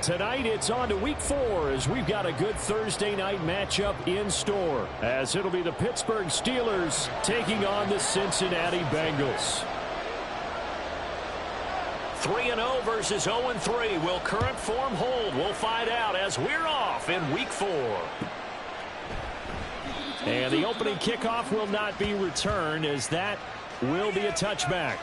tonight it's on to week 4 as we've got a good Thursday night matchup in store, as it'll be the Pittsburgh Steelers taking on the Cincinnati Bengals. 3-0 versus 0-3. Will current form hold? We'll find out as we're off in week 4. And the opening kickoff will not be returned, as that will be a touchback.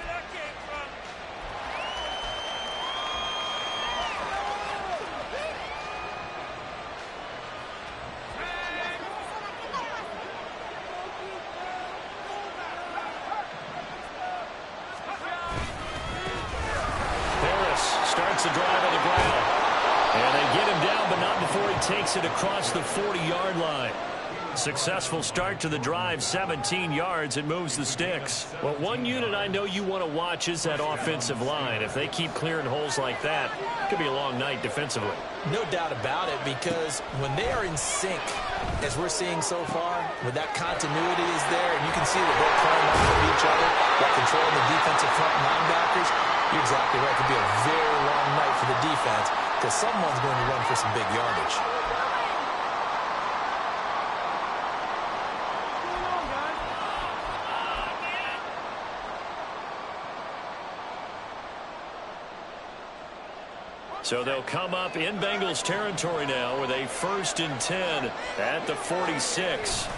Starts the drive on the ground. And they get him down, but not before he takes it across the 40-yard line. Successful start to the drive, 17 yards. It moves the sticks. Well, one unit I know you want to watch is that offensive line. If they keep clearing holes like that, it could be a long night defensively. No doubt about it, because when they are in sync, as we're seeing so far, when that continuity is there, and you can see that they're playing off of each other, while controlling the defensive front linebackers, you're exactly right. It could be a very long night for the defense, because someone's going to run for some big yardage. So they'll come up in Bengals territory now with a 1st and 10 at the 46.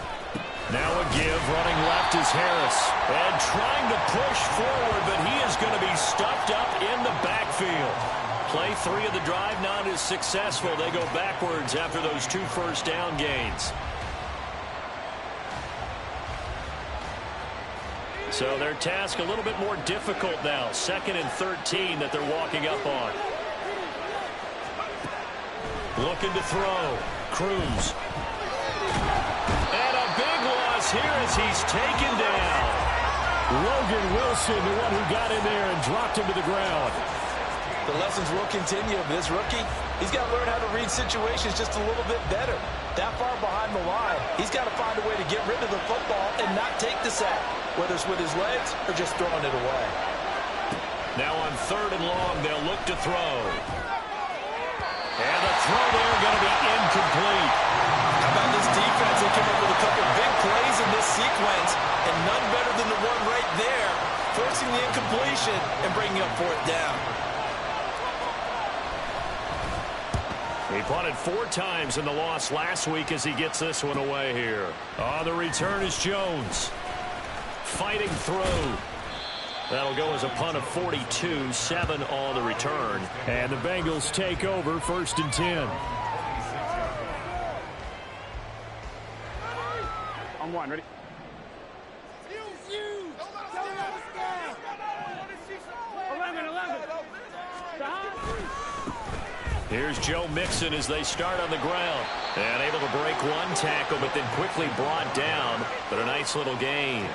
Now a give, running left is Harris. And trying to push forward, but he is going to be stuffed up in the backfield. Play 3 of the drive not as successful. They go backwards after those 2 first down gains. So their task a little bit more difficult now. 2nd and 13 that they're walking up on. Looking to throw. Cruz. And a big loss here as he's taken down. Logan Wilson, the one who got in there and dropped him to the ground. The lessons will continue. This rookie, he's got to learn how to read situations just a little bit better. That far behind the line, he's got to find a way to get rid of the football and not take the sack, whether it's with his legs or just throwing it away. Now on 3rd and long, they'll look to throw. And the throw there going to be incomplete. How about this defense? They came up with a couple big plays in this sequence, and none better than the one right there, forcing the incompletion and bringing up 4th down. He punted 4 times in the loss last week as he gets this one away here. On the return is Jones. Fighting through. That'll go as a punt of 42, 7 on the return. And the Bengals take over 1st and 10. On 1, ready? Here's Joe Mixon as they start on the ground. And able to break 1 tackle, but then quickly brought down. But a nice little gain.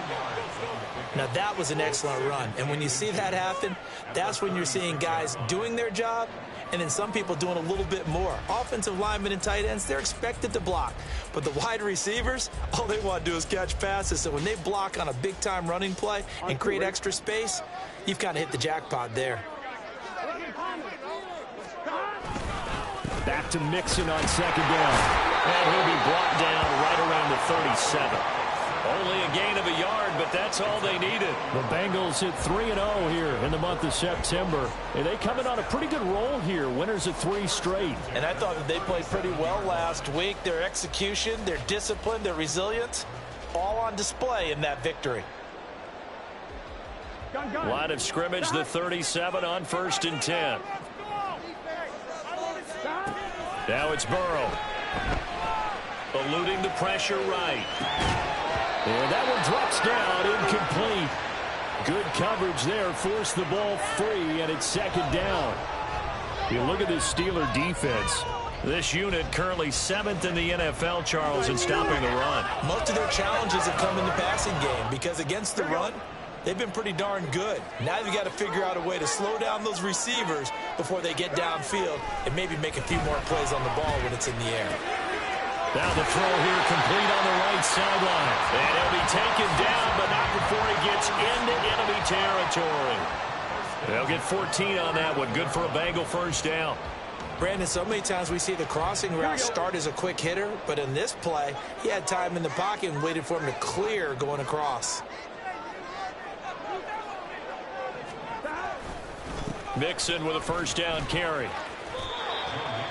Now, that was an excellent run. And when you see that happen, that's when you're seeing guys doing their job and then some people doing a little bit more. Offensive linemen and tight ends, they're expected to block. But the wide receivers, all they want to do is catch passes. So when they block on a big-time running play and create extra space, you've kind of hit the jackpot there. Back to Mixon on 2nd down. And he'll be brought down right around the 37. Only a gain of a yard, but that's all they needed. The Bengals hit 3-0 here in the month of September. And they come in on a pretty good roll here. Winners of 3 straight. And I thought that they played pretty well last week. Their execution, their discipline, their resilience, all on display in that victory. Line of scrimmage, the 37 on 1st and 10. Now it's Burrow. Eluding the pressure right. And that one drops down, incomplete. Good coverage there, forced the ball free, and it's 2nd down. You look at this Steeler defense. This unit currently 7th in the NFL, Charles, in stopping the run. Most of their challenges have come in the passing game because against the run, they've been pretty darn good. Now you've got to figure out a way to slow down those receivers before they get downfield and maybe make a few more plays on the ball when it's in the air. Now the throw here complete on the right sideline. And he'll be taken down, but not before he gets into enemy territory. They'll get 14 on that one. Good for a Bengal 1st down. Brandon, so many times we see the crossing route start as a quick hitter, but in this play, he had time in the pocket and waited for him to clear going across. Mixon with a first down carry.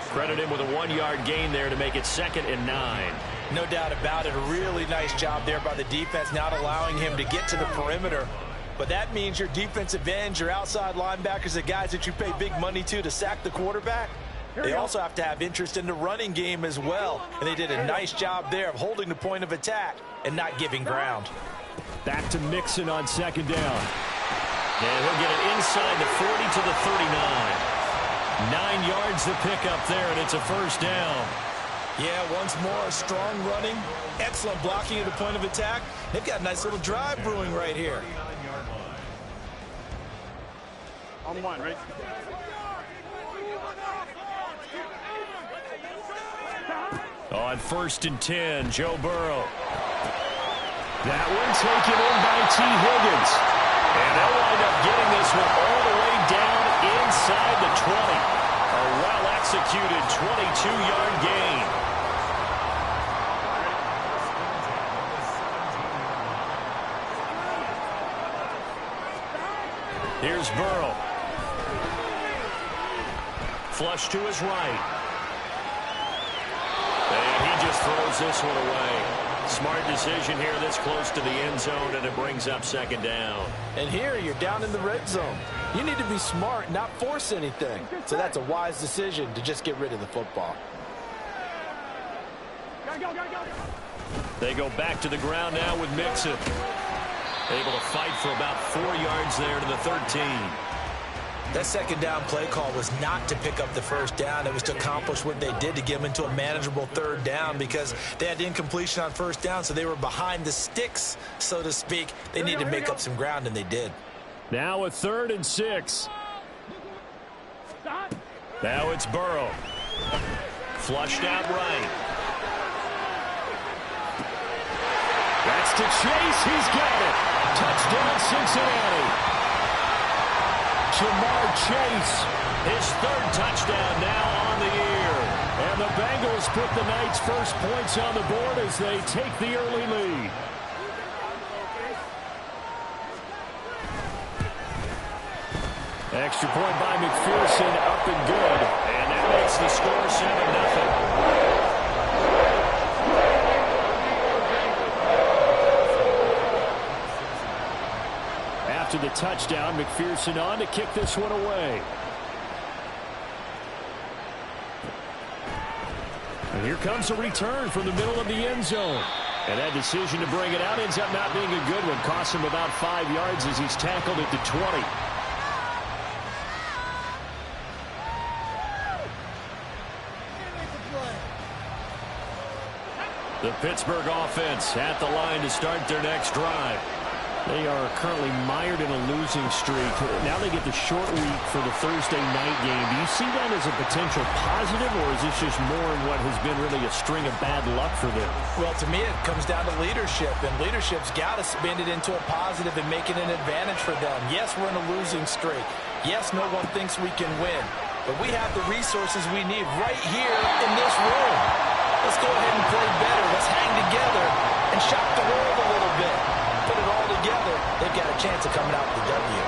Credit him with a 1-yard gain there to make it 2nd and 9. No doubt about it. A really nice job there by the defense, not allowing him to get to the perimeter. But that means your defensive ends, your outside linebackers, the guys that you pay big money to sack the quarterback, they also have to have interest in the running game as well. And they did a nice job there of holding the point of attack and not giving ground. Back to Mixon on 2nd down. And he'll get it inside the 40 to the 39. 9 yards to pick up there, and it's a first down. Yeah, once more, strong running, excellent blocking at the point of attack. They've got a nice little drive brewing right here. On 1, right? On 1st and 10, Joe Burrow. That one taken in by T. Higgins. And they'll wind up getting this one all the way down inside the 20. A well-executed 22-yard gain. Here's Burrow. Flush to his right. And he just throws this one away. Smart decision here this close to the end zone, and it brings up 2nd down. And here you're down in the red zone. You need to be smart, not force anything. So that's a wise decision to just get rid of the football. They go back to the ground now with Mixon. Able to fight for about 4 yards there to the 13. That 2nd down play call was not to pick up the first down. It was to accomplish what they did to get them into a manageable 3rd down because they had incompletion on 1st down, so they were behind the sticks, so to speak. They needed to make up some ground, and they did. Now a 3rd and 6. Now it's Burrow. Flushed out right. That's to Chase. He's got it. Touchdown, Cincinnati. Jamar Chase, his 3rd touchdown now on the year. And the Bengals put the night's first points on the board as they take the early lead. Extra point by McPherson, up and good. And that makes the score 7-0. After the touchdown, McPherson on to kick this one away. And here comes a return from the middle of the end zone. And that decision to bring it out ends up not being a good one. Costs him about 5 yards as he's tackled at the 20. The Pittsburgh offense at the line to start their next drive. They are currently mired in a losing streak. Now they get the short week for the Thursday night game. Do you see that as a potential positive, or is this just more in what has been really a string of bad luck for them? Well, to me, it comes down to leadership, and leadership's got to spin it into a positive and make it an advantage for them. Yes, we're in a losing streak. Yes, no one thinks we can win, but we have the resources we need right here in this room. Let's go ahead and play better. Let's hang together and shock the world a little bit. Put it all together, they've got a chance of coming out with the W.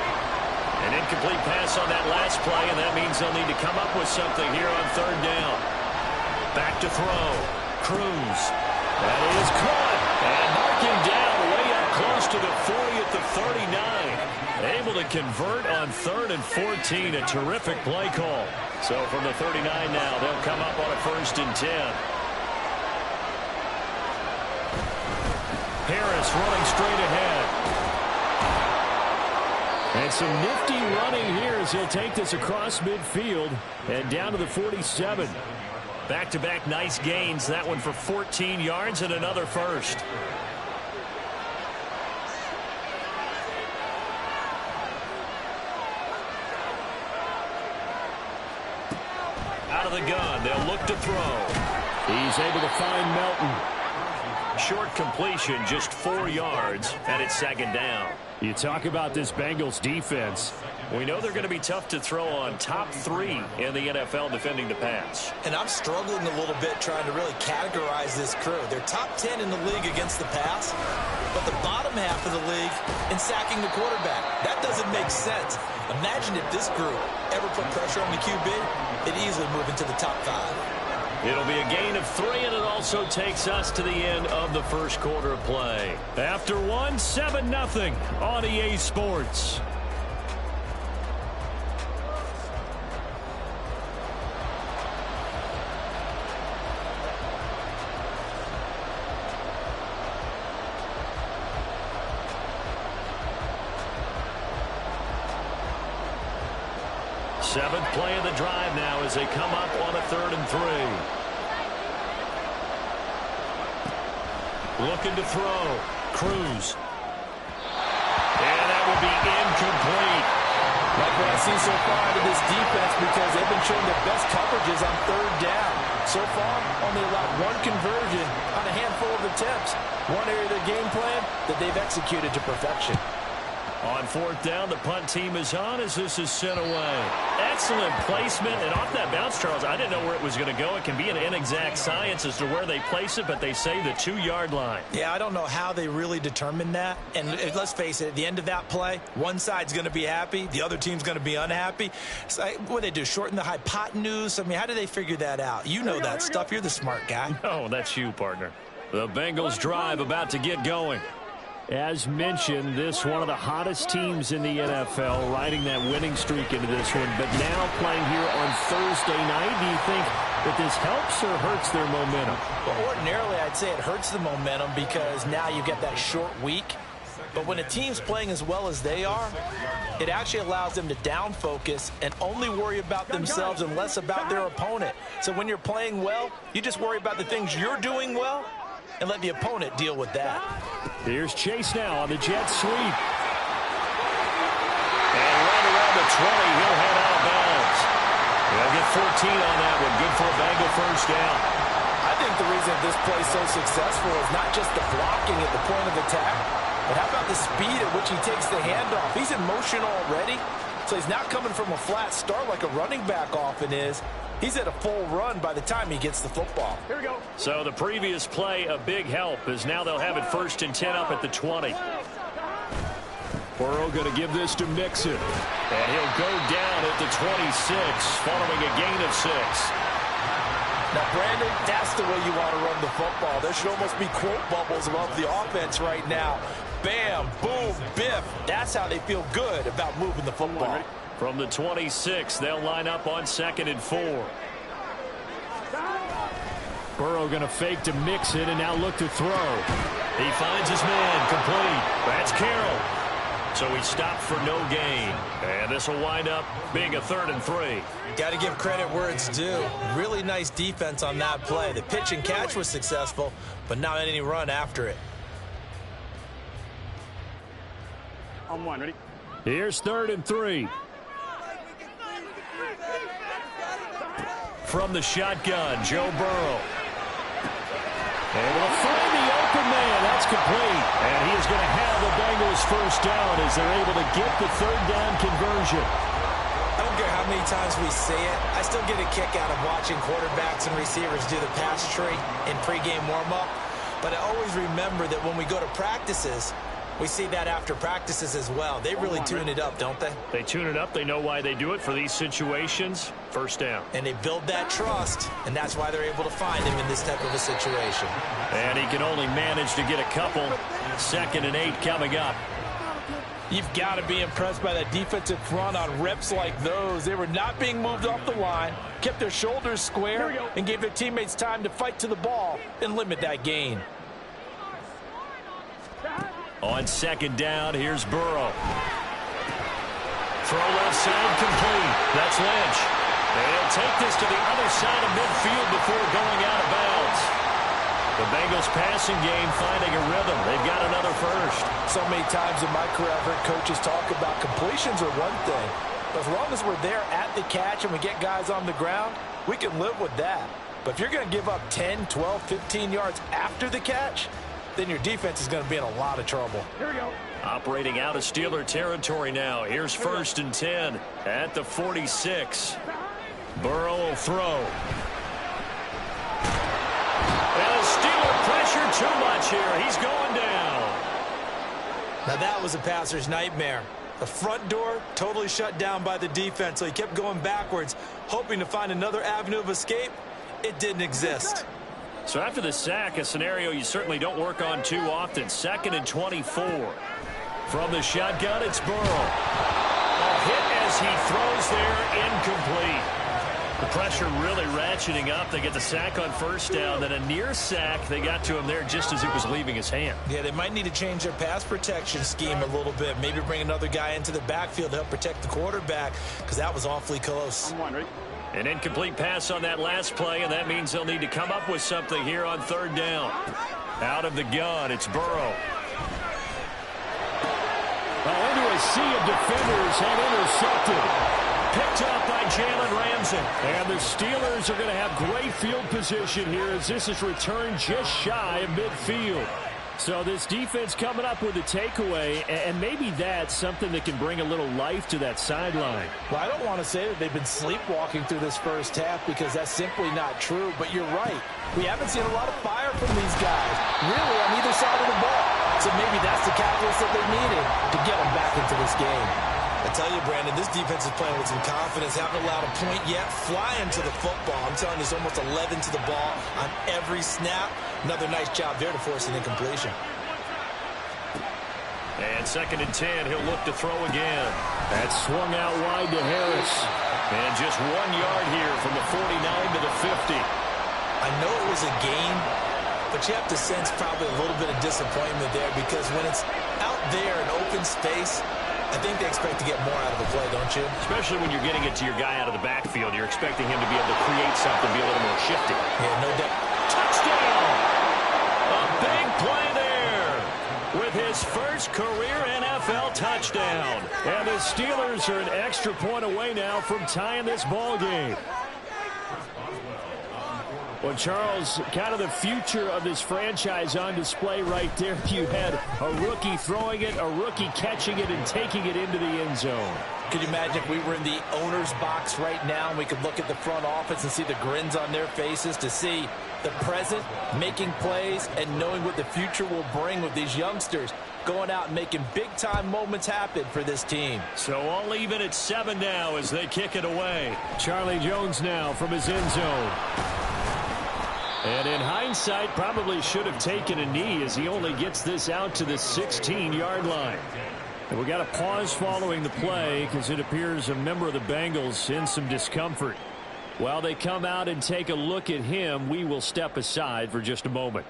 An incomplete pass on that last play, and that means they'll need to come up with something here on 3rd down. Back to throw. Cruz. That is caught. And mark him down way up close to the 40 at the 39. Able to convert on 3rd and 14. A terrific play call. So from the 39 now, they'll come up on a 1st and 10. Harris running straight ahead. And some nifty running here as he'll take this across midfield and down to the 47. Back-to-back nice gains. That one for 14 yards and another first. Out of the gun. They'll look to throw. He's able to find Melton. Short completion, just 4 yards, and it's second down. You talk about this Bengals defense. We know they're going to be tough to throw on. Top 3 in the NFL defending the pass. And I'm struggling a little bit trying to really categorize this crew. They're top 10 in the league against the pass, but the bottom half of the league in sacking the quarterback. That doesn't make sense. Imagine if this group ever put pressure on the QB, it'd easily move into the top 5. It'll be a gain of 3, and it also takes us to the end of the first quarter of play. After 1, 7-0 on EA Sports. Seventh play of the drive now as they come up on a 3rd and 3. Looking to throw. Cruz. And that will be incomplete. Like what I see so far out of this defense, because they've been showing their best coverages on 3rd down. So far, only allowed 1 conversion on a handful of attempts. One area of their game plan that they've executed to perfection. On 4th down, the punt team is on as this is sent away. Excellent placement, and off that bounce, Charles, I didn't know where it was going to go. It can be an inexact science as to where they place it, but they say the 2-yard line. Yeah, I don't know how they really determined that. And let's face it, at the end of that play, one side's going to be happy, the other team's going to be unhappy. It's like, what do they do, shorten the hypotenuse? I mean, how do they figure that out? You know that stuff. You're the smart guy. No, that's you, partner. The Bengals drive about to get going. As mentioned, this one of the hottest teams in the NFL, riding that winning streak into this one, but now playing here on Thursday night. Do you think that this helps or hurts their momentum? Well, ordinarily, I'd say it hurts the momentum because now you get that short week. But when a team's playing as well as they are, it actually allows them to down focus and only worry about themselves and less about their opponent. So when you're playing well, you just worry about the things you're doing well and let the opponent deal with that. Here's Chase now on the jet sweep. And right around the 20, he'll head out of bounds. They'll get 14 on that one. Good for a Bengal first down. I think the reason this play is so successful is not just the blocking at the point of attack, but how about the speed at which he takes the handoff? He's in motion already, so he's not coming from a flat start like a running back often is. He's at a full run by the time he gets the football. Here we go. So the previous play, a big help, as now they'll have it 1st and 10 up at the 20. Burrow going to give this to Mixon. And he'll go down at the 26, following a gain of 6. Now, Brandon, that's the way you want to run the football. There should almost be quote bubbles above the offense right now. Bam, boom, biff. That's how they feel good about moving the football. From the 26, they'll line up on 2nd and 4. Burrow going to fake to Mixon and now look to throw. He finds his man, complete. That's Carroll. So he stopped for no gain. And this will wind up being a 3rd and 3. Got to give credit where it's due. Really nice defense on that play. The pitch and catch was successful, but not any run after it. On 1, ready? Here's 3rd and 3. From the shotgun, Joe Burrow. Able to find the open man. That's complete. And he is going to have the Bengals first down as they're able to get the 3rd down conversion. I don't care how many times we say it. I still get a kick out of watching quarterbacks and receivers do the pass tree in pregame warm-up. But I always remember that when we go to practices, we see that after practices as well. They really tune it up, don't they? They tune it up. They know why they do it for these situations. First down. And they build that trust, and that's why they're able to find him in this type of a situation. And he can only manage to get a couple. 2nd and 8 coming up. You've got to be impressed by that defensive front on reps like those. They were not being moved off the line, kept their shoulders square, and gave their teammates time to fight to the ball and limit that gain. On 2nd down, here's Burrow. Throw left side, complete. That's Lynch. And he'll take this to the other side of midfield before going out of bounds. The Bengals passing game finding a rhythm. They've got another first. So many times in my career, I've heard coaches talk about completions are one thing. But as long as we're there at the catch and we get guys on the ground, we can live with that. But if you're going to give up 10, 12, 15 yards after the catch, then your defense is going to be in a lot of trouble. Here we go. Operating out of Steeler territory now. Here's 1st and 10 at the 46. Burrow will throw. And the Steeler pressure too much here. He's going down. Now that was a passer's nightmare. The front door totally shut down by the defense, so he kept going backwards, hoping to find another avenue of escape. It didn't exist. So after the sack, a scenario you certainly don't work on too often. 2nd and 24. From the shotgun, it's Burrow. A hit as he throws there, incomplete. The pressure really ratcheting up. They get the sack on 1st down, then a near sack. They got to him there just as it was leaving his hand. Yeah, they might need to change their pass protection scheme a little bit. Maybe bring another guy into the backfield to help protect the quarterback, because that was awfully close. On 1, ready? An incomplete pass on that last play, and that means they'll need to come up with something here on 3rd down. Out of the gun, it's Burrow. Into a sea of defenders and intercepted. Picked up by Jalen Ramsey. And the Steelers are going to have great field position here as this is returned just shy of midfield. So this defense coming up with a takeaway, and maybe that's something that can bring a little life to that sideline. Well, I don't want to say that they've been sleepwalking through this first half, because that's simply not true. But you're right. We haven't seen a lot of fire from these guys, really, on either side of the ball. So maybe that's the catalyst that they needed to get them back into this game. I tell you, Brandon, this defense is playing with some confidence. Haven't allowed a point yet. Flying to the football. I'm telling you, there's almost 11 to the ball on every snap. Another nice job there to force an incompletion. And 2nd and 10, he'll look to throw again. That swung out wide to Harris. And just 1 yard here from the 49 to the 50. I know it was a gain, but you have to sense probably a little bit of disappointment there, because when it's out there in open space, I think they expect to get more out of the play, don't you? Especially when you're getting it to your guy out of the backfield. You're expecting him to be able to create something, be a little more shifty. Yeah, no doubt. Touchdown! A big play there with his first career NFL touchdown. And the Steelers are an extra point away now from tying this ball game. Well, Charles, kind of the future of this franchise on display right there. You had a rookie throwing it, a rookie catching it, and taking it into the end zone. Could you imagine if we were in the owner's box right now and we could look at the front office and see the grins on their faces, to see the present making plays and knowing what the future will bring with these youngsters going out and making big-time moments happen for this team. So all even at 7 now as they kick it away. Charlie Jones now from his end zone. And in hindsight, probably should have taken a knee as he only gets this out to the 16-yard line. And we got a pause following the play because it appears a member of the Bengals in some discomfort. While they come out and take a look at him, we will step aside for just a moment.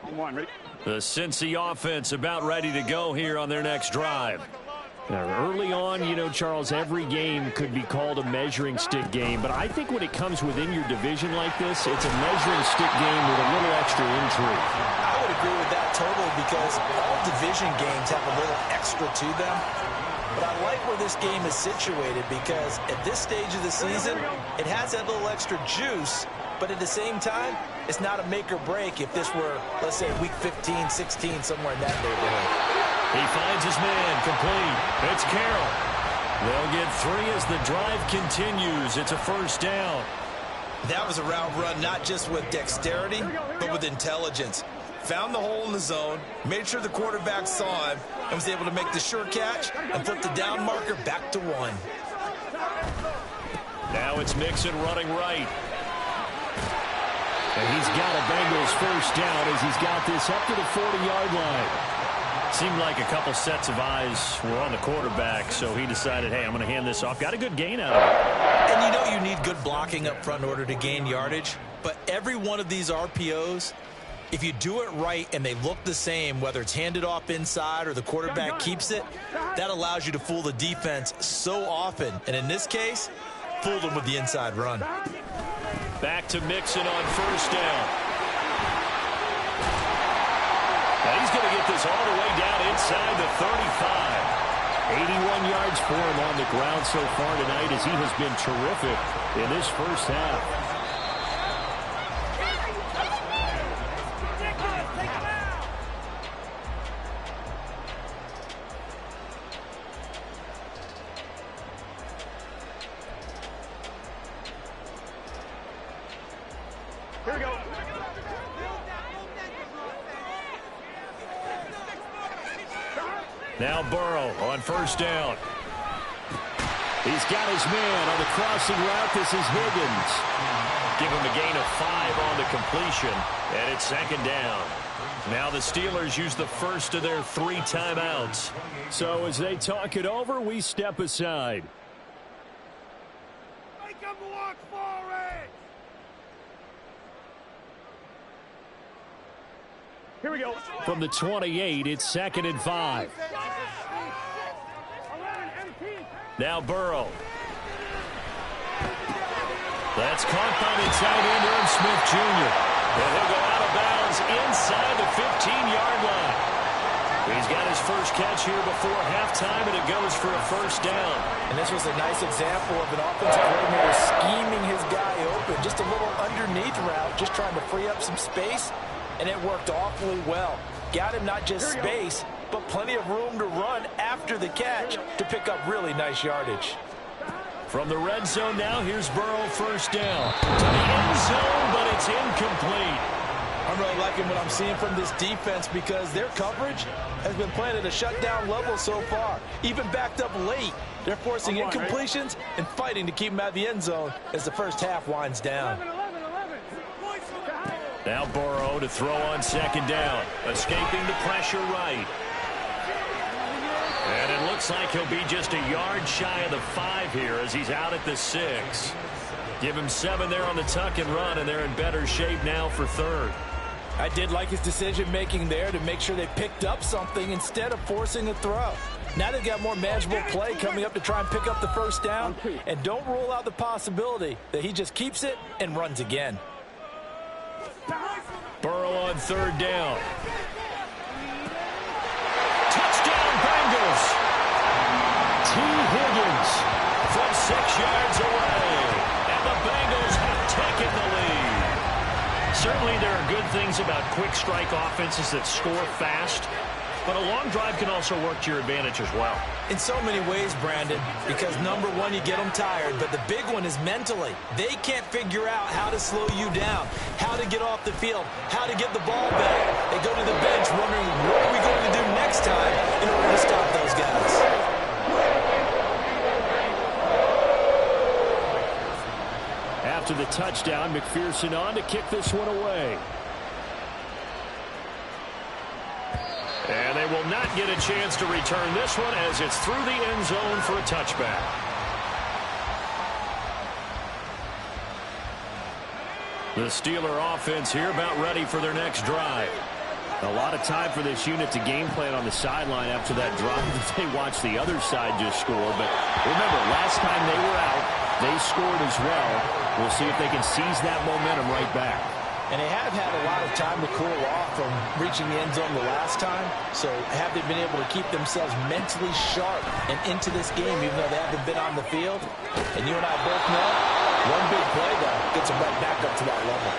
On 1, ready? The Cincy offense about ready to go here on their next drive. Now, early on, you know, Charles, every game could be called a measuring stick game. But I think when it comes within your division like this, it's a measuring stick game with a little extra intrigue. I would agree with that totally, because all division games have a little extra to them. But I like where this game is situated, because at this stage of the season, it has that little extra juice. But at the same time, it's not a make or break if this were, let's say, week 15, 16, somewhere in that neighborhood. He finds his man, complete. It's Carroll. They'll get 3 as the drive continues. It's a 1st down. That was a route run, not just with dexterity, but with intelligence. Found the hole in the zone, made sure the quarterback saw him, and was able to make the sure catch and flip the down marker back to 1. Now it's Mixon running right. And he's got a Bengals 1st down as he's got this up to the 40-yard line. Seemed like a couple sets of eyes were on the quarterback, so he decided, hey, I'm going to hand this off. Got a good gain out of it. And you know you need good blocking up front in order to gain yardage, but every one of these RPOs, if you do it right and they look the same, whether it's handed off inside or the quarterback keeps it, that allows you to fool the defense so often. And in this case, fool them with the inside run. Back to Mixon on 1st down. Now he's going to get this all the way down inside the 35. 81 yards for him on the ground so far tonight as he has been terrific in this first half. Here we go. Now Burrow on first down. He's got his man on the crossing route. This is Higgins. Give him a gain of 5 on the completion, and it's second down. Now the Steelers use the first of their 3 timeouts. So as they talk it over, we step aside. Make him walk forward. Here we go. From the 28, it's 2nd and 5. Now Burrow. That's caught by the tight end, Irv Smith Jr. And he'll go out of bounds inside the 15-yard line. He's got his first catch here before halftime, and it goes for a first down. And this was a nice example of an offensive coordinator scheming his guy open. Just a little underneath route, just trying to free up some space, and it worked awfully well. Got him not just space, but plenty of room to run after the catch to pick up really nice yardage. From the red zone now, here's Burrow first down. To the end zone, but it's incomplete. I'm really liking what I'm seeing from this defense because their coverage has been playing at a shutdown level so far. Even backed up late, they're forcing incompletions and fighting to keep them out of the end zone as the first half winds down. Now Burrow to throw on second down. Escaping the pressure right. And it looks like he'll be just a yard shy of the 5 here as he's out at the 6. Give him 7 there on the tuck and run, and they're in better shape now for third. I did like his decision-making there to make sure they picked up something instead of forcing a throw. Now they've got more manageable play coming up to try and pick up the first down, and don't rule out the possibility that he just keeps it and runs again. Burrow on third down. Touchdown Bengals. T. Higgins from 6 yards away. And the Bengals have taken the lead. Certainly there are good things about quick strike offenses that score fast. But a long drive can also work to your advantage as well. In so many ways, Brandon, because number one, you get them tired, but the big one is mentally. They can't figure out how to slow you down, how to get off the field, how to get the ball back. They go to the bench wondering, what are we going to do next time in order to stop those guys? After the touchdown, McPherson on to kick this one away. And they will not get a chance to return this one as it's through the end zone for a touchback. The Steeler offense here about ready for their next drive. A lot of time for this unit to game plan on the sideline after that drive. They watched the other side just score. But remember, last time they were out, they scored as well. We'll see if they can seize that momentum right back. And they have had a lot of time to cool off from reaching the end zone the last time. So have they been able to keep themselves mentally sharp and into this game even though they haven't been on the field? And you and I both know, one big play, though, gets them right back up to that level.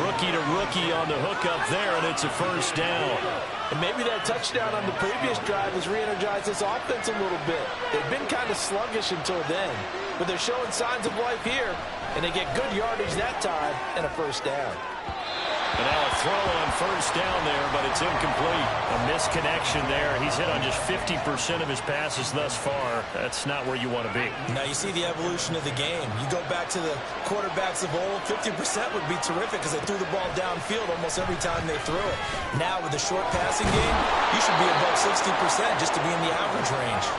Rookie to rookie on the hook up there, and it's a first down. And maybe that touchdown on the previous drive has re-energized this offense a little bit. They've been kind of sluggish until then, but they're showing signs of life here, and they get good yardage that time and a first down. And now a throw on first down there, but it's incomplete. A misconnection there. He's hit on just 50% of his passes thus far. That's not where you want to be. Now you see the evolution of the game. You go back to the quarterbacks of old, 50% would be terrific because they threw the ball downfield almost every time they threw it. Now with the short passing game, you should be above 60% just to be in the average range.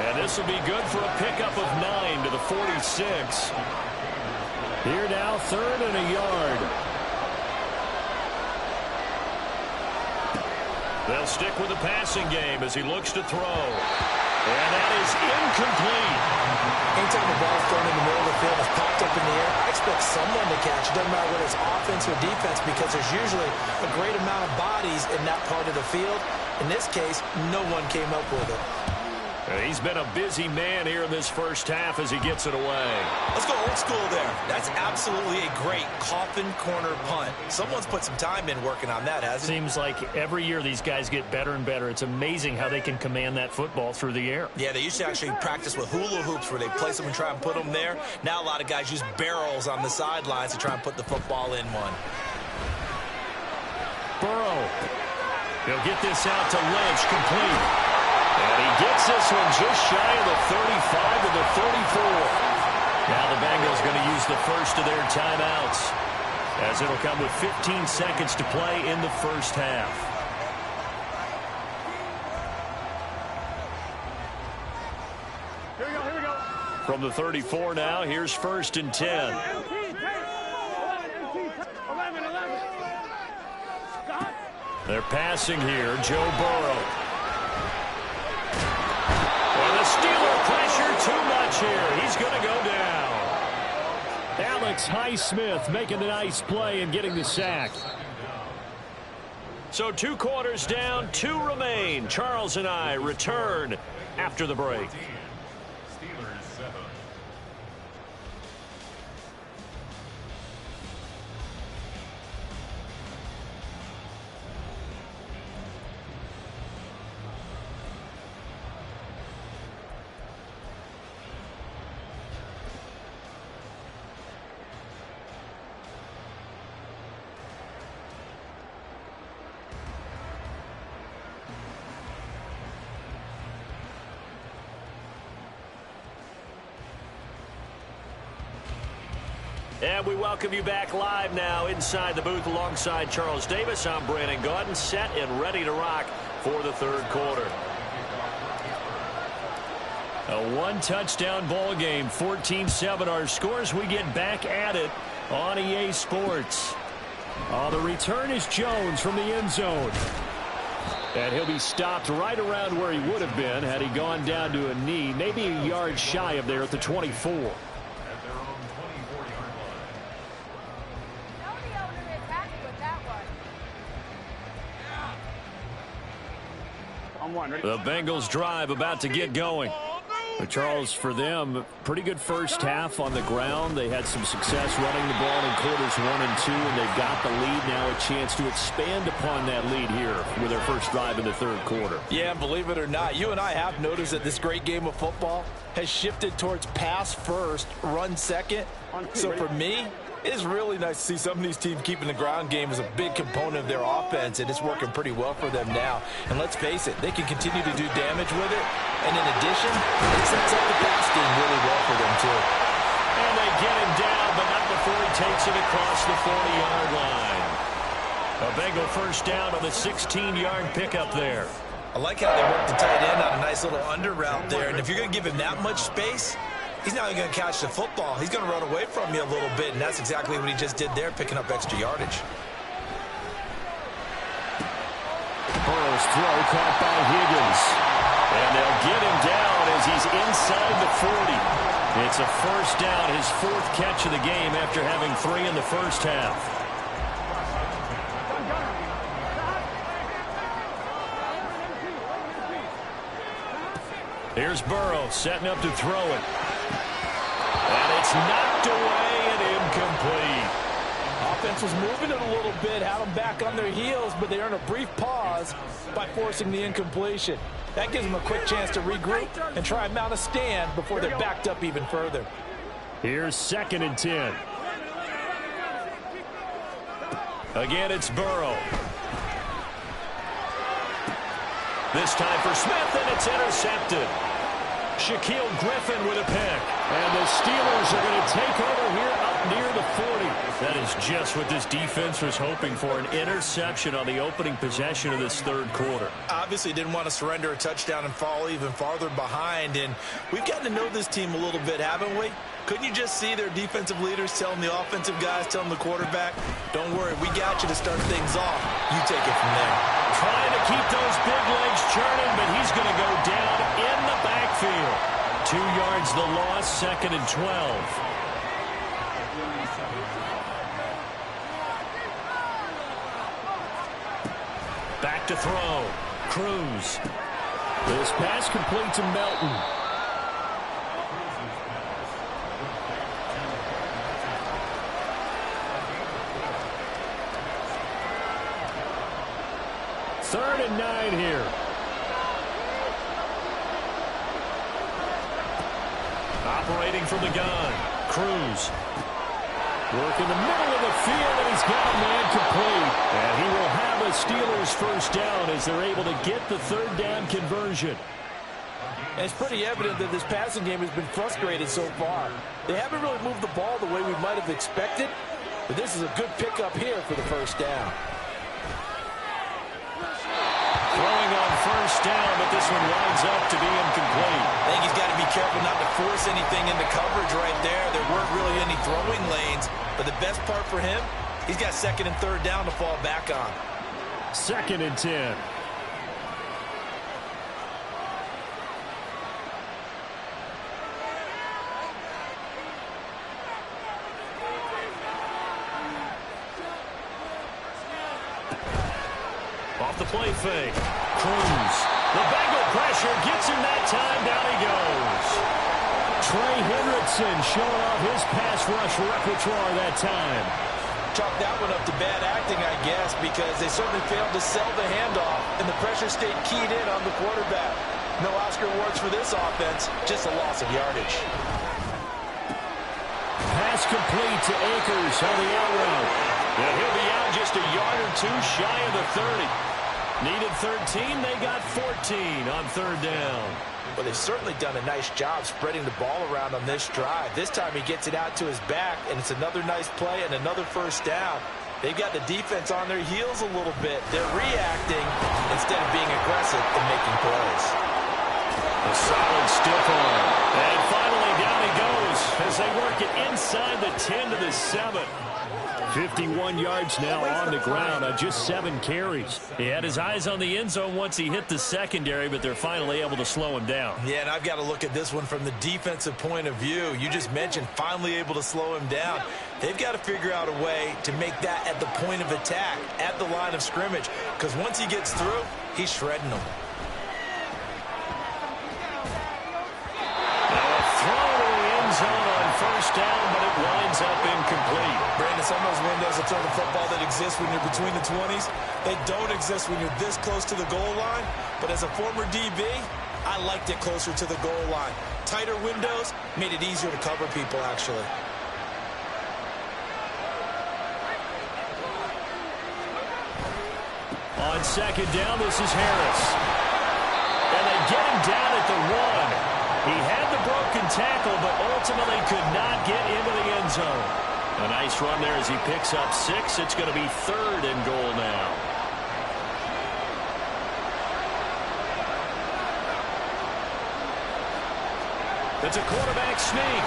And this will be good for a pickup of 9 to the 46. Here now, 3rd and a yard. They'll stick with the passing game as he looks to throw. And that is incomplete. Anytime the ball's thrown in the middle of the field, it's popped up in the air, I expect someone to catch. It doesn't matter whether it's offense or defense because there's usually a great amount of bodies in that part of the field. In this case, no one came up with it. He's been a busy man here in this first half as he gets it away. Let's go old school there. That's absolutely a great coffin corner punt. Someone's put some time in working on that, hasn't he? Seems like every year these guys get better and better. It's amazing how they can command that football through the air. Yeah, they used to actually practice with hula hoops where they place them and try and put them there. Now a lot of guys use barrels on the sidelines to try and put the football in one. Burrow. He'll get this out to Lynch, complete. And he gets this one just shy of the 35 to the 34. Now the Bengals going to use the first of their timeouts, as it'll come with 15 seconds to play in the first half. Here we go. From the 34 now, here's 1st and 10. 11. Scott. They're passing here, Joe Burrow. And the Steeler pressure too much here. He's going to go down. Alex Highsmith making the nice play and getting the sack. So 2 quarters down, 2 remain. Charles and I return after the break. And we welcome you back live now inside the booth alongside Charles Davis. I'm Brandon Gaudin, set and ready to rock for the 3rd quarter. A 1-touchdown ball game, 14-7 our scores. We get back at it on EA Sports. The return is Jones from the end zone. And he'll be stopped right around where he would have been had he gone down to a knee, maybe a yard shy of there at the 24. The Bengals drive about to get going. But Charles, for them, pretty good first half on the ground. They had some success running the ball in quarters 1 and 2, and they've got the lead now, a chance to expand upon that lead here with their first drive in the 3rd quarter. Yeah, and believe it or not, you and I have noticed that this great game of football has shifted towards pass first, run second. So for me, it's really nice to see some of these teams keeping the ground game as a big component of their offense, and it's working pretty well for them now. And let's face it, they can continue to do damage with it. And in addition, it sets up the pass game really well for them, too. And they get him down, but not before he takes it across the 40-yard line. A Bengal first down on the 16-yard pickup there. I like how they work the tight end on a nice little under route there. And if you're going to give him that much space, he's not even going to catch the football. He's going to run away from you a little bit, and that's exactly what he just did there, picking up extra yardage. Burrow's throw caught by Higgins. And they'll get him down as he's inside the 40. It's a first down, his 4th catch of the game after having 3 in the first half. Here's Burrow setting up to throw it. And it's knocked away and incomplete. Offense was moving it a little bit, had them back on their heels, but they earned a brief pause by forcing the incompletion. That gives them a quick chance to regroup and try and mount a stand before they're backed up even further. Here's 2nd and 10. Again, it's Burrow. This time for Smith, and it's intercepted. Shaquille Griffin with a pick. And the Steelers are going to take over here up near the 40. That is just what this defense was hoping for, an interception on the opening possession of this 3rd quarter. Obviously didn't want to surrender a touchdown and fall even farther behind, and we've gotten to know this team a little bit, haven't we? Couldn't you just see their defensive leaders telling the offensive guys, telling the quarterback, don't worry, we got you to start things off. You take it from there. Trying to keep those big legs churning, but he's going to go down in the backfield. 2 yards the loss, 2nd and 12. Back to throw. Cruz. This pass complete to Melton. Third and 9 here. Operating from the gun. Cruz. Work in the middle of the field, and he's got a man complete. And he will have a Steelers first down as they're able to get the third down conversion. And it's pretty evident that this passing game has been frustrated so far. They haven't really moved the ball the way we might have expected, but this is a good pickup here for the first down. Throwing on first down, but this one winds up to be incomplete. I think he's got to be careful not to force anything into coverage right there. There weren't really any throwing lanes, but the best part for him, he's got second and third down to fall back on. Second and 10. Off the play fake. Cruz. The Bengal pressure gets him that time. Down he goes. Trey Hendrickson showing off his pass rush repertoire that time. Chalk that one up to bad acting, I guess, because they certainly failed to sell the handoff, and the pressure stayed keyed in on the quarterback. No Oscar awards for this offense, just a loss of yardage. Pass complete to Akers on the out route. Yeah, he'll be out just a yard or two shy of the 30. Needed 13, they got 14 on third down. Well, they've certainly done a nice job spreading the ball around on this drive. This time he gets it out to his back, and it's another nice play and another first down. They've got the defense on their heels a little bit. They're reacting instead of being aggressive and making plays. A solid stiff arm. And finally down he goes as they work it inside the 10 to the 7. 51 yards now on the ground on just 7 carries. He had his eyes on the end zone once he hit the secondary, but they're finally able to slow him down. Yeah, and I've got to look at this one from the defensive point of view. You just mentioned finally able to slow him down. They've got to figure out a way to make that at the point of attack, at the line of scrimmage, because once he gets through, he's shredding them. Now a throw to the end zone on first down, but it winds up incomplete. Brandon, some of those windows of throwing the football that exist when you're between the 20s, they don't exist when you're this close to the goal line. But as a former DB, I liked it closer to the goal line. Tighter windows made it easier to cover people, actually. On second down, this is Harris. And they get him down at the 1. He had the broken tackle, but ultimately could not get into the end zone. A nice run there as he picks up 6. It's going to be third and goal now. It's a quarterback sneak.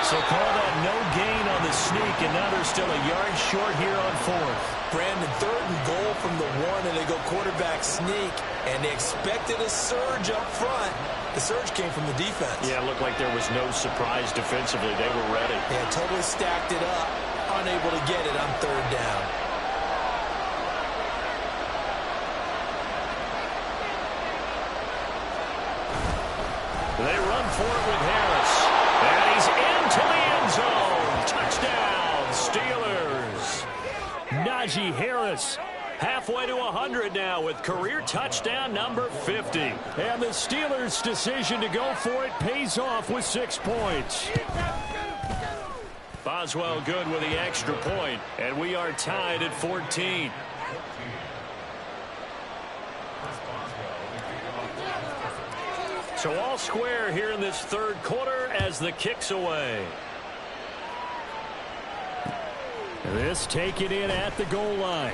So call that no gain on the sneak, and now they're still a yard short here on fourth. Brandon, third and goal from the 1, and they go quarterback sneak, and they expected a surge up front. The surge came from the defense. Yeah, it looked like there was no surprise defensively. They were ready. Yeah, totally stacked it up, unable to get it on third down. They run for it with Harris. And he's into the end zone. Touchdown, Steelers. Najee Harris halfway to 100 now with career touchdown number 50. And the Steelers' decision to go for it pays off with 6 points. Boswell good with the extra point, and we are tied at 14. So all square here in this third quarter as the kick's away. This taken in at the goal line.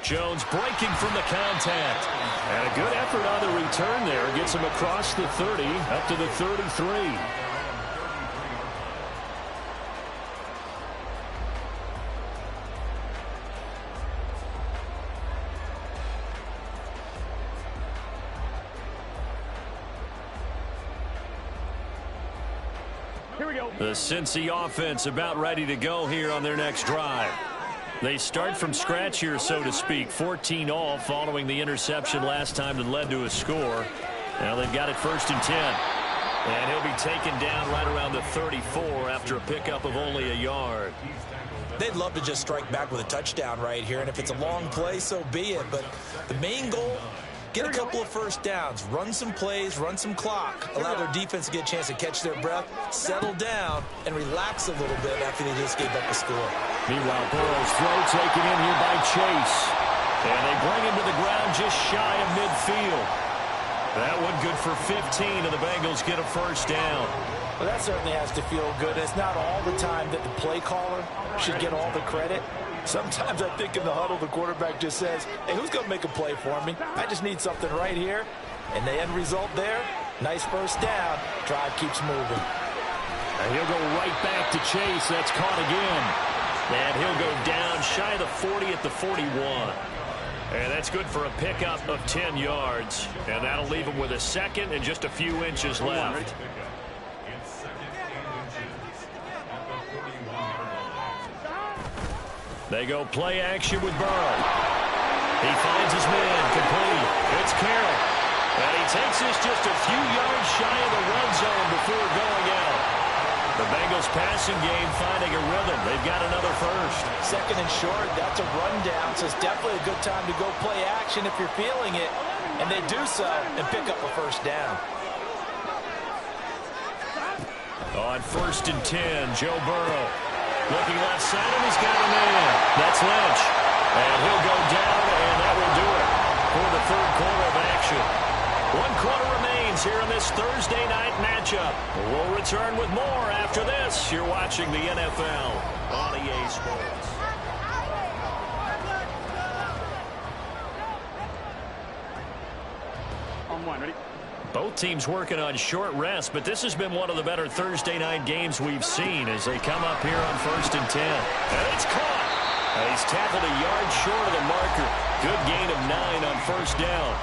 Jones breaking from the contact. And a good effort on the return there. Gets him across the 30 up to the 33. Here we go. The Cincy offense about ready to go here on their next drive. They start from scratch here, so to speak. 14 all following the interception last time that led to a score. Now they've got it 1st and 10. And he'll be taken down right around the 34 after a pickup of only a yard. They'd love to just strike back with a touchdown right here, and if it's a long play, so be it. But the main goal, get a couple of first downs, run some plays, run some clock, allow their defense to get a chance to catch their breath, settle down, and relax a little bit after they just gave up a score. Meanwhile, Burrow's throw taken in here by Chase. And they bring him to the ground just shy of midfield. That one good for 15, and the Bengals get a first down. Well, that certainly has to feel good. It's not all the time that the play caller should get all the credit. Sometimes I think in the huddle, the quarterback just says, hey, who's going to make a play for me? I just need something right here. And the end result there, nice first down. Drive keeps moving. And he'll go right back to Chase. That's caught again. And he'll go down shy of the 40 at the 41. And that's good for a pickup of 10 yards. And that'll leave him with a second and just a few inches left. They go play action with Burrow. He finds his man, complete. It's Carroll. And he takes this just a few yards shy of the red zone before going out. The Bengals passing game finding a rhythm. They've got another first. 2nd and short, that's a rundown, so it's definitely a good time to go play action if you're feeling it. And they do so and pick up a first down. On 1st and 10, Joe Burrow. Looking left side, and he's got a man. That's Lynch. And he'll go down, and that will do it for the 3rd quarter of action. 1 quarter remains here in this Thursday night matchup. We'll return with more after this. You're watching the NFL on EA Sports. On 1, ready? Both teams working on short rest, but this has been one of the better Thursday night games we've seen as they come up here on 1st and 10. And it's caught. And he's tackled a yard short of the marker. Good gain of 9 on 1st down.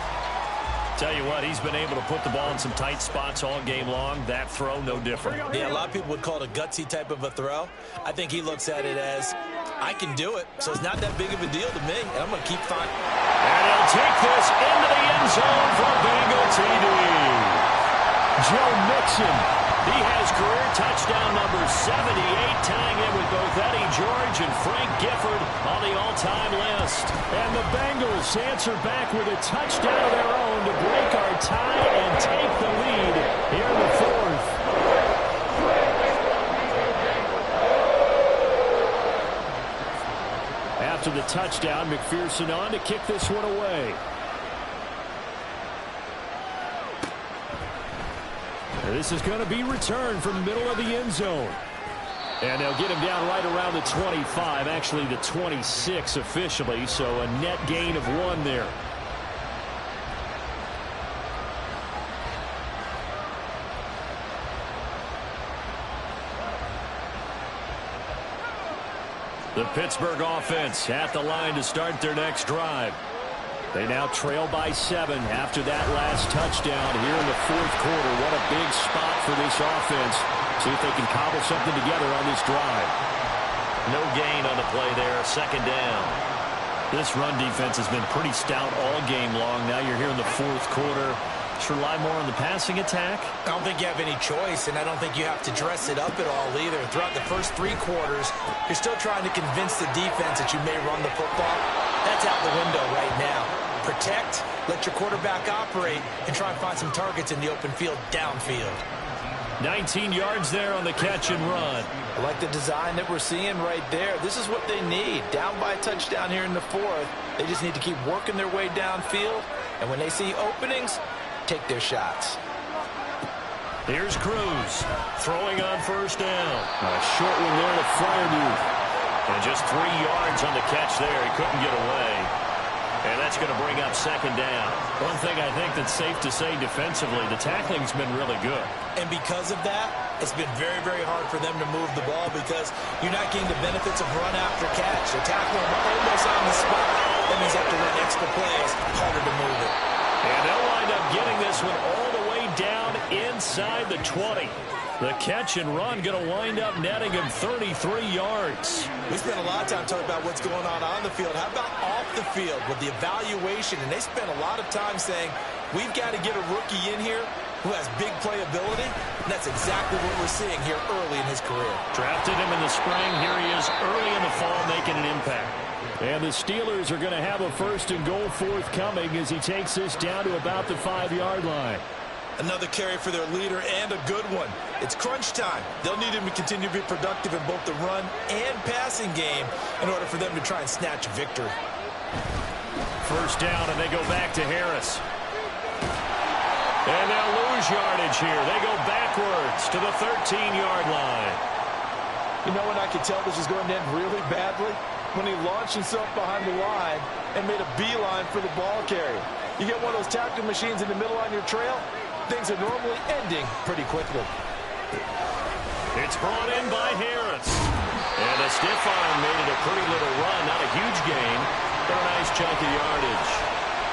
Tell you what, he's been able to put the ball in some tight spots all game long. That throw, no different. Yeah, a lot of people would call it a gutsy type of a throw. I think he looks at it as, I can do it, so it's not that big of a deal to me, and I'm going to keep finding. And he'll take this into the end zone for Bengal TD. Joe Mixon. He has career touchdown number 78, tying in with both Eddie George and Frank Gifford on the all-time list. And the Bengals answer back with a touchdown of their own to break our tie and take the lead here in the 4th. After the touchdown, McPherson on to kick this one away. This is going to be returned from the middle of the end zone. And they'll get him down right around the 25, actually the 26 officially, so a net gain of 1 there. The Pittsburgh offense at the line to start their next drive. They now trail by 7 after that last touchdown here in the 4th quarter. What a big spot for this offense. See if they can cobble something together on this drive. No gain on the play there, 2nd down. This run defense has been pretty stout all game long. Now you're here in the 4th quarter. Just rely more on the passing attack. I don't think you have any choice, and I don't think you have to dress it up at all either. Throughout the first 3 quarters, you're still trying to convince the defense that you may run the football. That's out the window right now. Protect, let your quarterback operate, and try and find some targets in the open field downfield. 19 yards there on the catch and run. I like the design that we're seeing right there. This is what they need. Down by a touchdown here in the 4th. They just need to keep working their way downfield, and when they see openings, take their shots. Here's Cruz throwing on 1st down. A short one there to Freiermuth. And just 3 yards on the catch there. He couldn't get away. And that's going to bring up 2nd down. One thing I think that's safe to say defensively, the tackling's been really good. And because of that, it's been very, very hard for them to move the ball because you're not getting the benefits of run after catch. They're tackling almost on the spot. That means you have to run extra plays, harder to move it. And they'll wind up getting this one all the way down inside the 20. The catch and run going to wind up netting him 33 yards. We spent a lot of time talking about what's going on the field. How about off the field with the evaluation? And they spent a lot of time saying, we've got to get a rookie in here who has big playability. And that's exactly what we're seeing here early in his career. Drafted him in the spring. Here he is early in the fall making an impact. And the Steelers are going to have a 1st and goal forthcoming as he takes this down to about the 5-yard line. Another carry for their leader and a good one. It's crunch time. They'll need him to continue to be productive in both the run and passing game in order for them to try and snatch a victory. First down, and they go back to Harris. And they'll lose yardage here. They go backwards to the 13-yard line. You know when I could tell this was going to end really badly? When he launched himself behind the line and made a beeline for the ball carrier. You get one of those tackle machines in the middle on your trail, things are normally ending pretty quickly. It's brought in by Harris. And a stiff arm made it a pretty little run. Not a huge gain, but a nice chunk of yardage.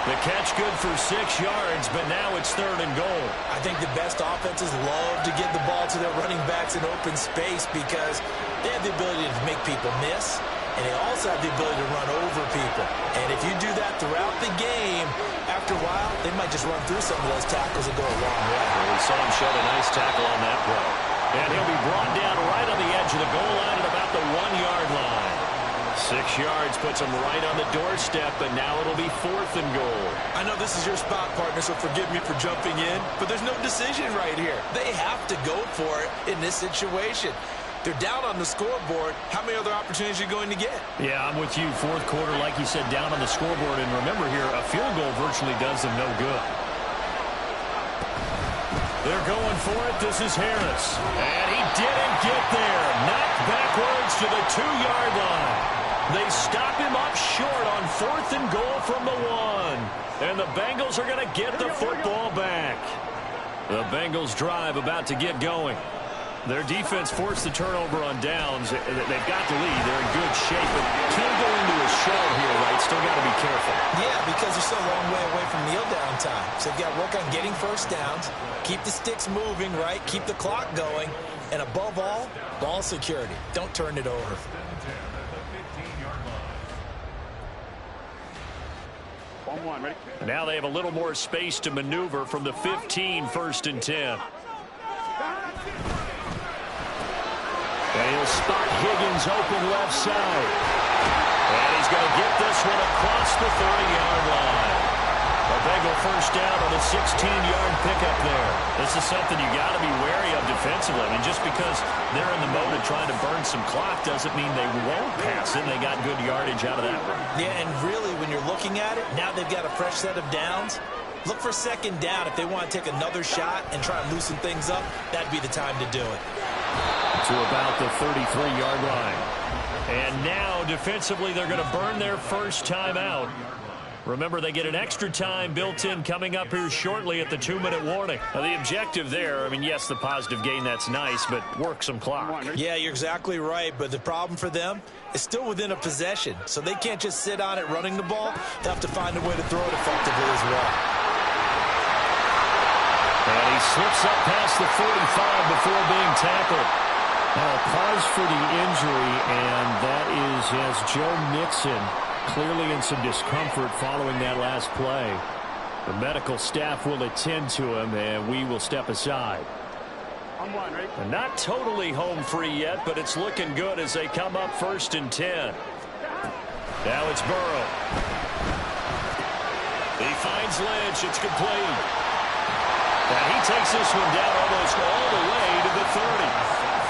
The catch good for 6 yards, but now it's 3rd and goal. I think the best offenses love to get the ball to their running backs in open space because they have the ability to make people miss, and they also have the ability to run over people. And if you do that throughout the game, after a while, they might just run through some of those tackles and go a long way. Well, we saw him shed a nice tackle on that play. And he'll be brought down right on the edge of the goal line at about the 1-yard line. 6 yards puts him right on the doorstep, and now it'll be 4th and goal. I know this is your spot, partner, so forgive me for jumping in, but there's no decision right here. They have to go for it in this situation. They're down on the scoreboard. How many other opportunities are you going to get? Yeah, I'm with you. 4th quarter, like you said, down on the scoreboard. And remember here, a field goal virtually does them no good. They're going for it. This is Harris. And he didn't get there. Knocked backwards to the 2-yard line. They stop him up short on 4th and goal from the 1. And the Bengals are going to get the football back. The Bengals drive about to get going. Their defense forced the turnover on downs. They've got the lead. They're in good shape, but can't go into a shell here, right? Still got to be careful. Yeah, because they're so long way away from kneel down time. So they've got to work on getting first downs, keep the sticks moving, right? Keep the clock going, and above all, ball security. Don't turn it over. Ready? Now they have a little more space to maneuver from the 15, 1st and 10. And he'll spot Higgins open left side. And he's going to get this one across the 30-yard line. A Bengal first down on a 16-yard pickup there. This is something you got to be wary of defensively. I mean, just because they're in the mode of trying to burn some clock doesn't mean they won't pass it. They got good yardage out of that one. Yeah, and really, when you're looking at it, now they've got a fresh set of downs. Look for 2nd down. If they want to take another shot and try and loosen things up, that'd be the time to do it. To about the 33-yard line. And now, defensively, they're going to burn their first time out. Remember, they get an extra time built in coming up here shortly at the 2-minute warning. Now, the objective there, I mean, yes, the positive gain, that's nice, but work some clock. Yeah, you're exactly right, but the problem for them is still within a possession, so they can't just sit on it running the ball. They have to find a way to throw it effectively as well. And he slips up past the 45 before being tackled. Now, a pause for the injury, and that is as Joe Mixon clearly in some discomfort following that last play. The medical staff will attend to him, and we will step aside. And not totally home free yet, but it's looking good as they come up 1st and 10. Now it's Burrow. He finds Lynch. It's complete. And he takes this one down almost all the way to the 30.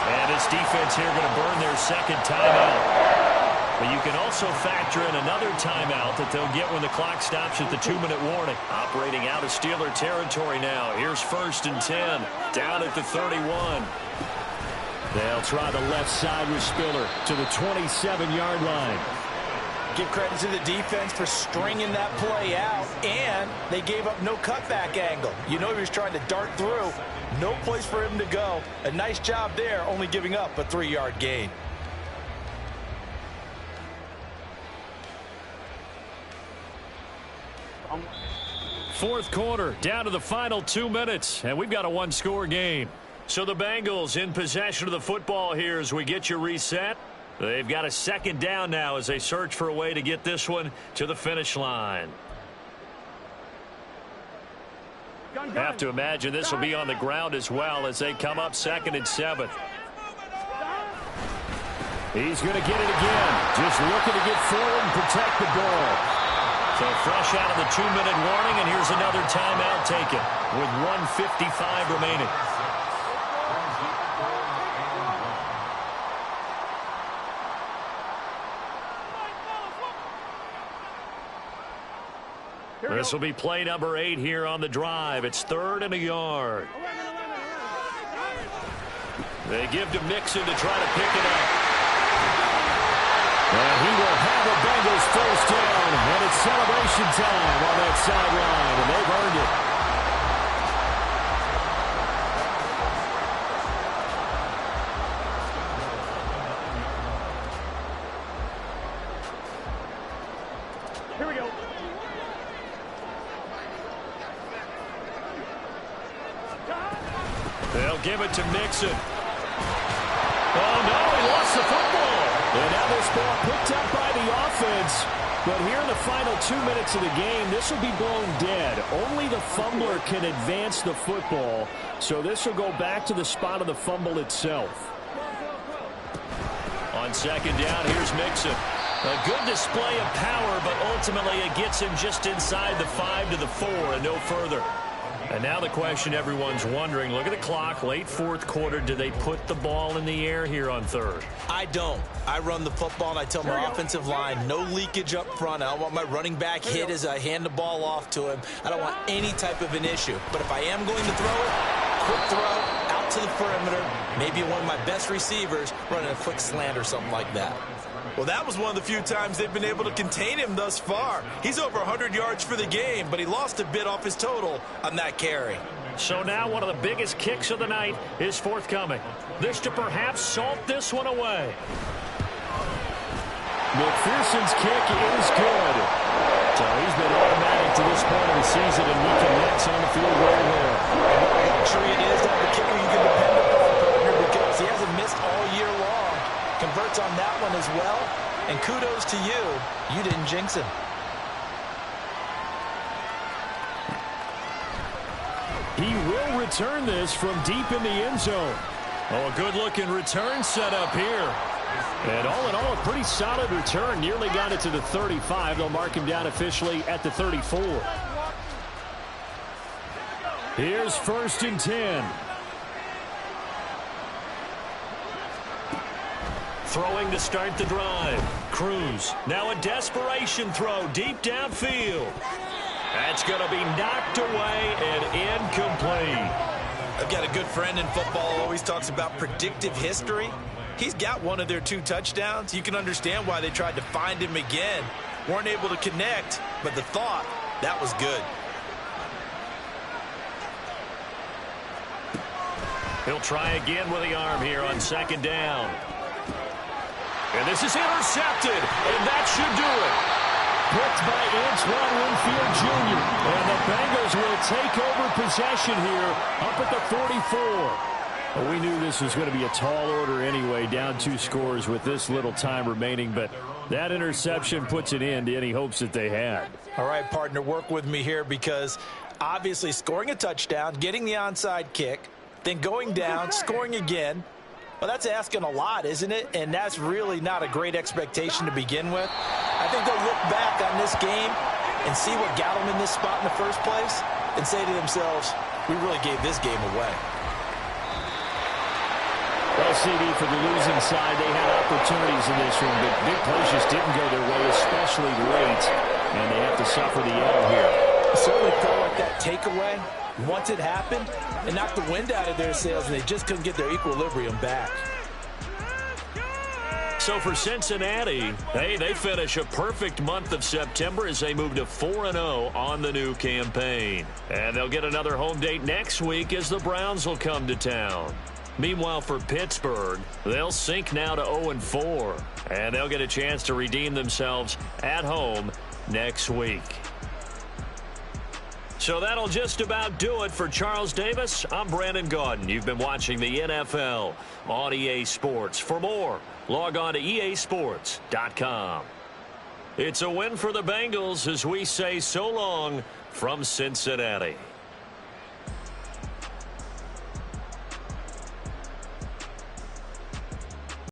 And his defense here going to burn their 2nd timeout. But you can also factor in another timeout that they'll get when the clock stops at the 2-minute warning. Operating out of Steeler territory now. Here's 1st and 10. Down at the 31. They'll try the left side with Spiller to the 27-yard line. Give credit to the defense for stringing that play out, and they gave up no cutback angle. You know he was trying to dart through. No place for him to go. A nice job there, only giving up a 3-yard gain. Fourth quarter, down to the final 2 minutes, and we've got a one-score game. So the Bengals in possession of the football here as we get you reset. They've got a second down now as they search for a way to get this one to the finish line. Have to imagine this will be on the ground as well as they come up 2nd and 7. He's going to get it again. Just looking to get forward and protect the ball. So fresh out of the 2-minute warning, and here's another timeout taken with 1:55 remaining. This will be play number 8 here on the drive. It's 3rd and a yard. They give to Mixon to try to pick it up. And he will have a Bengals first down. And it's celebration time on that sideline. And they've earned it. Here we go. They'll give it to Mixon. Oh, no, he lost the football. And now this ball picked up by the offense. But here in the final 2 minutes of the game, this will be blown dead. Only the fumbler can advance the football. So this will go back to the spot of the fumble itself. On second down, here's Mixon. A good display of power, but ultimately it gets him just inside the 5 to the 4 and no further. And now the question everyone's wondering, look at the clock, late fourth quarter, do they put the ball in the air here on 3rd? I don't. I run the football, and I tell my offensive line, no leakage up front. I don't want my running back hit as I hand the ball off to him. I don't want any type of an issue. But if I am going to throw it, quick throw, out to the perimeter, maybe one of my best receivers running a quick slant or something like that. Well, that was one of the few times they've been able to contain him thus far. He's over 100 yards for the game, but he lost a bit off his total on that carry. So now one of the biggest kicks of the night is forthcoming. This to perhaps salt this one away. McPherson's kick is good. So he's been automatic to this point of the season, and he connects on the field goal there. And luxury it is to have a kicker you can depend upon, partner, because he hasn't missed all year long. Converts on that one as well, and kudos to you. You didn't jinx him. He will return this from deep in the end zone. Oh, a good-looking return set up here. And all in all, a pretty solid return. Nearly got it to the 35. They'll mark him down officially at the 34. Here's 1st and 10. Throwing to start the drive. Cruz. Now a desperation throw deep downfield. That's going to be knocked away and incomplete. I've got a good friend in football who always talks about predictive history. He's got one of their 2 touchdowns. You can understand why they tried to find him again. Weren't able to connect, but the thought, that was good. He'll try again with the arm here on second down. And this is intercepted, and that should do it. Picked by Antoine Winfield Jr. And the Bengals will take over possession here up at the 44. Well, we knew this was going to be a tall order anyway, down 2 scores with this little time remaining, but that interception puts an end to any hopes that they had. All right, partner, work with me here because obviously scoring a touchdown, getting the onside kick, then going down, scoring again. Well, that's asking a lot, isn't it? And that's really not a great expectation to begin with. I think they'll look back on this game and see what got them in this spot in the first place and say to themselves, we really gave this game away. Well, CD, for the losing side, they had opportunities in this one, but big plays just didn't go their way, especially late, and they have to suffer the L here. It certainly felt like that takeaway, once it happened, it knocked the wind out of their sails, and they just couldn't get their equilibrium back. So for Cincinnati, hey, they finish a perfect month of September as they move to 4-0 on the new campaign. And they'll get another home date next week as the Browns will come to town. Meanwhile, for Pittsburgh, they'll sink now to 0-4, and they'll get a chance to redeem themselves at home next week. So that'll just about do it for Charles Davis. I'm Brandon Gaudin. You've been watching the NFL on EA Sports. For more, log on to easports.com. It's a win for the Bengals as we say so long from Cincinnati.